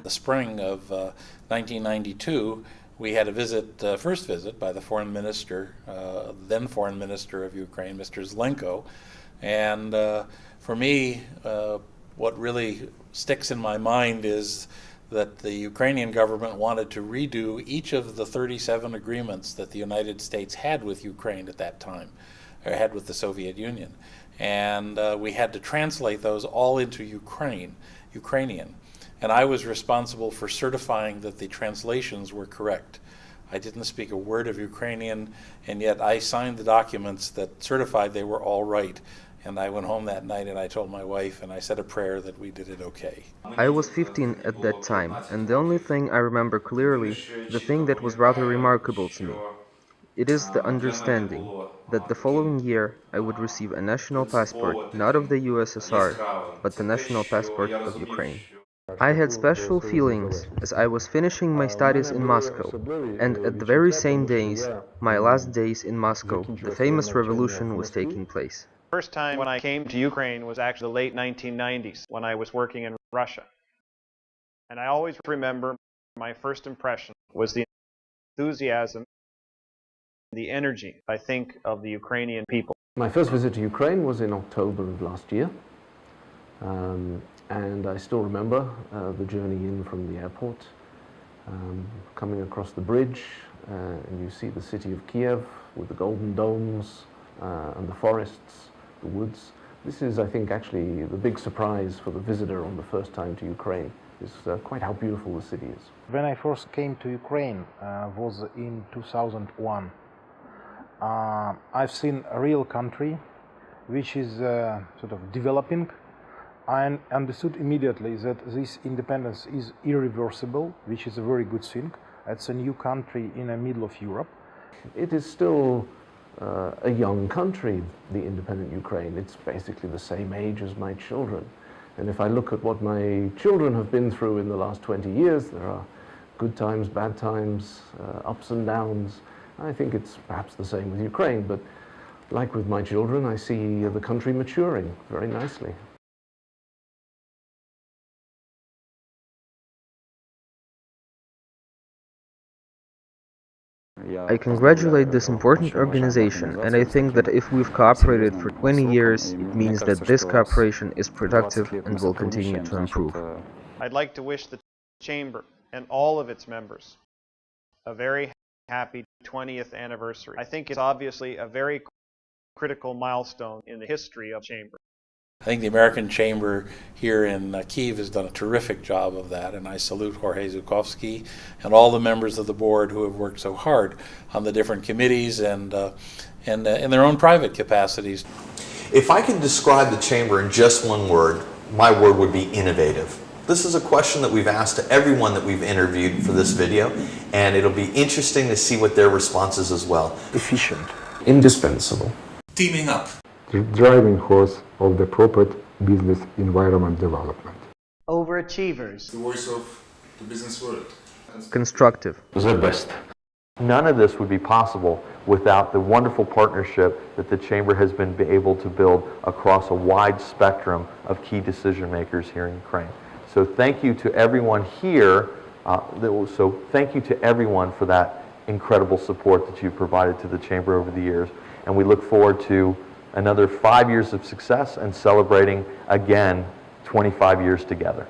The spring of 1992, we had a visit, first visit by the foreign minister, then foreign minister of Ukraine, Mr. Zelenko. And for me, what really sticks in my mind is that the Ukrainian government wanted to redo each of the 37 agreements that the United States had with Ukraine at that time, or had with the Soviet Union. And we had to translate those all into Ukrainian. And I was responsible for certifying that the translations were correct. I didn't speak a word of Ukrainian, and yet I signed the documents that certified they were all right. And I went home that night and I told my wife, and I said a prayer that we did it okay. I was 15 at that time, and the only thing I remember clearly, the thing that was rather remarkable to me, it is the understanding that the following year I would receive a national passport not of the USSR, but the national passport of Ukraine. I had special feelings as I was finishing my studies in Moscow, and at the very same days, my last days in Moscow, the famous revolution was taking place. First time when I came to Ukraine was actually the late 1990s when I was working in Russia. And I always remember my first impression was the enthusiasm, the energy, I think, of the Ukrainian people. My first visit to Ukraine was in October of last year. And I still remember the journey in from the airport, coming across the bridge, and you see the city of Kiev with the golden domes and the forests, the woods. This is, I think, actually the big surprise for the visitor on the first time to Ukraine, is quite how beautiful the city is. When I first came to Ukraine was in 2001. I've seen a real country which is sort of developing. I understood immediately that this independence is irreversible, which is a very good thing. It's a new country in the middle of Europe. It is still a young country, the independent Ukraine. It's basically the same age as my children. And if I look at what my children have been through in the last 20 years, there are good times, bad times, ups and downs. I think it's perhaps the same with Ukraine, but like with my children, I see the country maturing very nicely. I congratulate this important organization, and I think that if we've cooperated for 20 years, it means that this cooperation is productive and will continue to improve. I'd like to wish the Chamber and all of its members a very happy 20th anniversary. I think it's obviously a very critical milestone in the history of the Chamber. I think the American Chamber here in Kyiv has done a terrific job of that, and I salute Jorge Zukovsky and all the members of the board who have worked so hard on the different committees and in their own private capacities. If I could describe the Chamber in just one word, my word would be innovative. This is a question that we've asked to everyone that we've interviewed for this video, and it'll be interesting to see what their response is as well. Efficient. Indispensable. Teaming up. The driving force of the proper business environment development. Overachievers. The voice of the business world. Constructive. The best. None of this would be possible without the wonderful partnership that the Chamber has been able to build across a wide spectrum of key decision makers here in Ukraine. So thank you to everyone here. So thank you to everyone for that incredible support that you've provided to the Chamber over the years. And we look forward to another 5 years of success and celebrating again 25 years together.